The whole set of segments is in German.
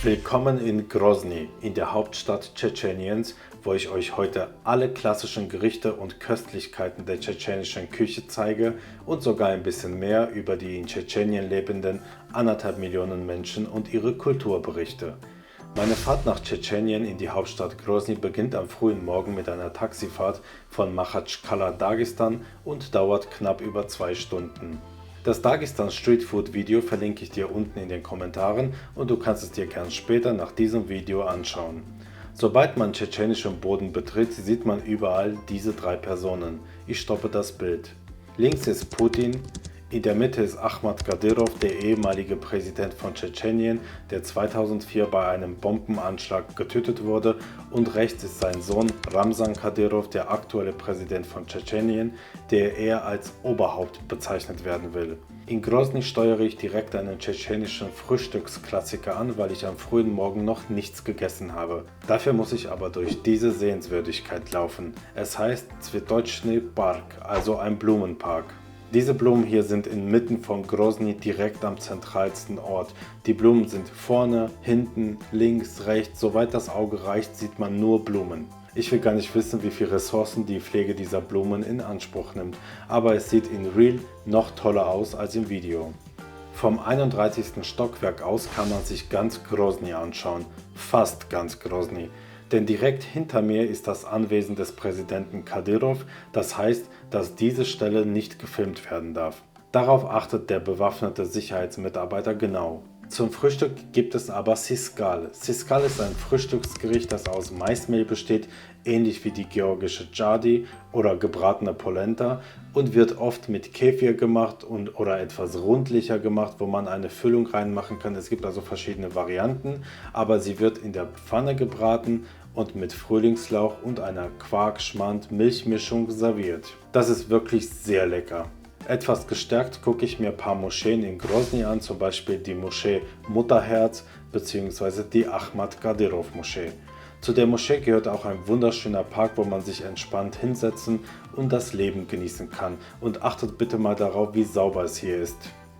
Willkommen in Grosny, in der Hauptstadt Tschetscheniens, wo ich euch heute alle klassischen Gerichte und Köstlichkeiten der tschetschenischen Küche zeige und sogar ein bisschen mehr über die in Tschetschenien lebenden 1,5 Millionen Menschen und ihre Kultur berichte. Meine Fahrt nach Tschetschenien in die Hauptstadt Grosny beginnt am frühen Morgen mit einer Taxifahrt von Machatschkala, Dagestan und dauert knapp über 2 Stunden. Das Dagestan Street Food Video verlinke ich dir unten in den Kommentaren und du kannst es dir gern später nach diesem Video anschauen. Sobald man tschetschenischen Boden betritt, sieht man überall diese 3 Personen. Ich stoppe das Bild. Links ist Putin, in der Mitte ist Ahmad Kadyrov, der ehemalige Präsident von Tschetschenien, der 2004 bei einem Bombenanschlag getötet wurde, und rechts ist sein Sohn Ramzan Kadyrov, der aktuelle Präsident von Tschetschenien, der eher als Oberhaupt bezeichnet werden will. In Grosny steuere ich direkt einen tschetschenischen Frühstücksklassiker an, weil ich am frühen Morgen noch nichts gegessen habe. Dafür muss ich aber durch diese Sehenswürdigkeit laufen. Es heißt Cvetochny Park, also ein Blumenpark. Diese Blumen hier sind inmitten von Grosny direkt am zentralsten Ort. Die Blumen sind vorne, hinten, links, rechts, soweit das Auge reicht, sieht man nur Blumen. Ich will gar nicht wissen, wie viele Ressourcen die Pflege dieser Blumen in Anspruch nimmt, aber es sieht in Real noch toller aus als im Video. Vom 31. Stockwerk aus kann man sich ganz Grosny anschauen, fast ganz Grosny. Denn direkt hinter mir ist das Anwesen des Präsidenten Kadyrov, das heißt, dass diese Stelle nicht gefilmt werden darf. Darauf achtet der bewaffnete Sicherheitsmitarbeiter genau. Zum Frühstück gibt es aber Siskal. Siskal ist ein Frühstücksgericht, das aus Maismehl besteht, ähnlich wie die georgische Dschadi oder gebratene Polenta, und wird oft mit Kefir gemacht oder etwas rundlicher gemacht, wo man eine Füllung reinmachen kann. Es gibt also verschiedene Varianten, aber sie wird in der Pfanne gebraten und mit Frühlingslauch und einer Quark-Schmand-Milchmischung serviert. Das ist wirklich sehr lecker. Etwas gestärkt gucke ich mir ein paar Moscheen in Grosny an, zum Beispiel die Moschee Mutterherz bzw. die Ahmad Kadyrov Moschee. Zu der Moschee gehört auch ein wunderschöner Park, wo man sich entspannt hinsetzen und das Leben genießen kann. Und achtet bitte mal darauf, wie sauber es hier ist.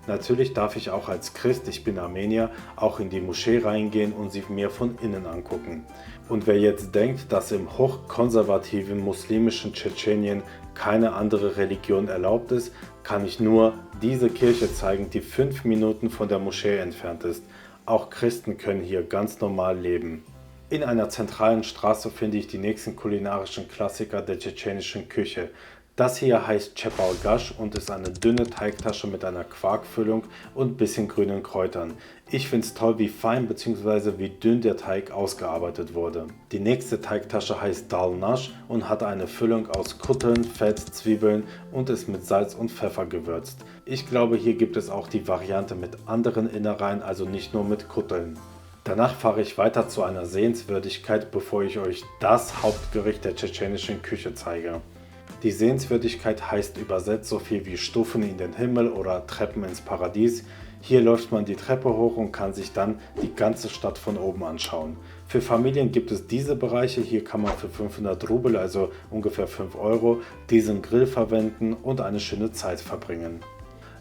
Natürlich darf ich auch als Christ, ich bin Armenier, auch in die Moschee reingehen und sie mir von innen angucken. Und wer jetzt denkt, dass im hochkonservativen muslimischen Tschetschenien keine andere Religion erlaubt ist, kann ich nur diese Kirche zeigen, die 5 Minuten von der Moschee entfernt ist. Auch Christen können hier ganz normal leben. In einer zentralen Straße finde ich die nächsten kulinarischen Klassiker der tschetschenischen Küche. Das hier heißt Chepalgash und ist eine dünne Teigtasche mit einer Quarkfüllung und ein bisschen grünen Kräutern. Ich finde es toll, wie fein bzw. wie dünn der Teig ausgearbeitet wurde. Die nächste Teigtasche heißt Dalnash und hat eine Füllung aus Kutteln, Fett, Zwiebeln und ist mit Salz und Pfeffer gewürzt. Ich glaube, hier gibt es auch die Variante mit anderen Innereien, also nicht nur mit Kutteln. Danach fahre ich weiter zu einer Sehenswürdigkeit, bevor ich euch das Hauptgericht der tschetschenischen Küche zeige. Die Sehenswürdigkeit heißt übersetzt so viel wie Stufen in den Himmel oder Treppen ins Paradies. Hier läuft man die Treppe hoch und kann sich dann die ganze Stadt von oben anschauen. Für Familien gibt es diese Bereiche, hier kann man für 500 Rubel, also ungefähr 5 Euro, diesen Grill verwenden und eine schöne Zeit verbringen.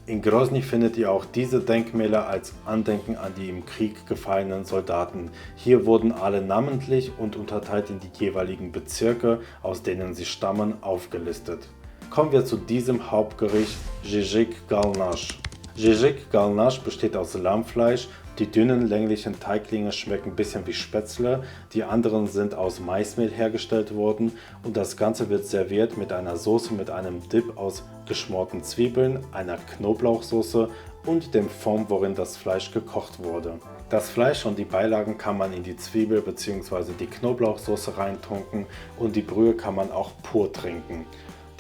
In Grosny findet ihr auch diese Denkmäler als Andenken an die im Krieg gefallenen Soldaten. Hier wurden alle namentlich und unterteilt in die jeweiligen Bezirke, aus denen sie stammen, aufgelistet. Kommen wir zu diesem Hauptgericht Zhizhik Galnash. Zhizhik Galnash besteht aus Lammfleisch. Die dünnen, länglichen Teiglinge schmecken ein bisschen wie Spätzle, die anderen sind aus Maismehl hergestellt worden und das Ganze wird serviert mit einer Soße mit einem Dip aus geschmorten Zwiebeln, einer Knoblauchsoße und dem Fond, worin das Fleisch gekocht wurde. Das Fleisch und die Beilagen kann man in die Zwiebel bzw. die Knoblauchsoße reintunken und die Brühe kann man auch pur trinken.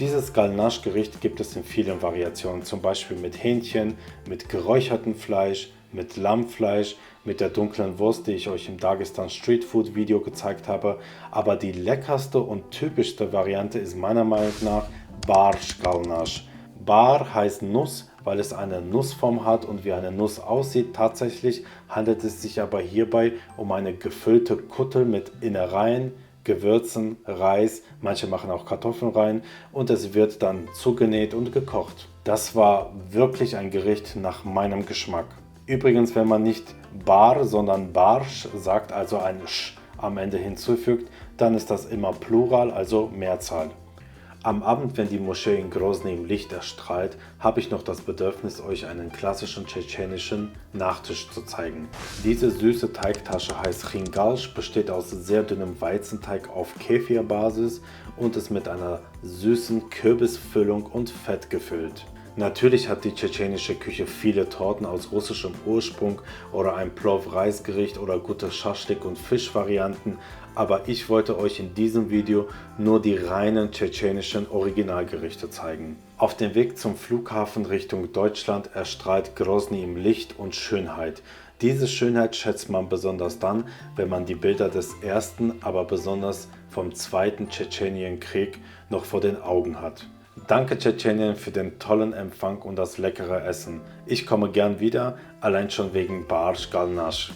Dieses Galnash-Gericht gibt es in vielen Variationen, zum Beispiel mit Hähnchen, mit geräuchertem Fleisch, mit Lammfleisch, mit der dunklen Wurst, die ich euch im Dagestan Street Food Video gezeigt habe. Aber die leckerste und typischste Variante ist meiner Meinung nach Barsh Galnash. Bar heißt Nuss, weil es eine Nussform hat und wie eine Nuss aussieht. Tatsächlich handelt es sich aber hierbei um eine gefüllte Kuttel mit Innereien, Gewürzen, Reis, manche machen auch Kartoffeln rein und es wird dann zugenäht und gekocht. Das war wirklich ein Gericht nach meinem Geschmack. Übrigens, wenn man nicht Bar, sondern Barsch sagt, also ein Sch am Ende hinzufügt, dann ist das immer Plural, also Mehrzahl. Am Abend, wenn die Moschee in Grosny im Licht erstrahlt, habe ich noch das Bedürfnis, euch einen klassischen tschetschenischen Nachtisch zu zeigen. Diese süße Teigtasche heißt Khingalsh, besteht aus sehr dünnem Weizenteig auf Kefirbasis und ist mit einer süßen Kürbisfüllung und Fett gefüllt. Natürlich hat die tschetschenische Küche viele Torten aus russischem Ursprung oder ein Plov-Reisgericht oder gute Schaschlik- und Fischvarianten, aber ich wollte euch in diesem Video nur die reinen tschetschenischen Originalgerichte zeigen. Auf dem Weg zum Flughafen Richtung Deutschland erstrahlt Grosny im Licht und Schönheit. Diese Schönheit schätzt man besonders dann, wenn man die Bilder des ersten, aber besonders vom zweiten Tschetschenienkrieg noch vor den Augen hat. Danke Tschetschenien für den tollen Empfang und das leckere Essen. Ich komme gern wieder, allein schon wegen Barsh Galnash.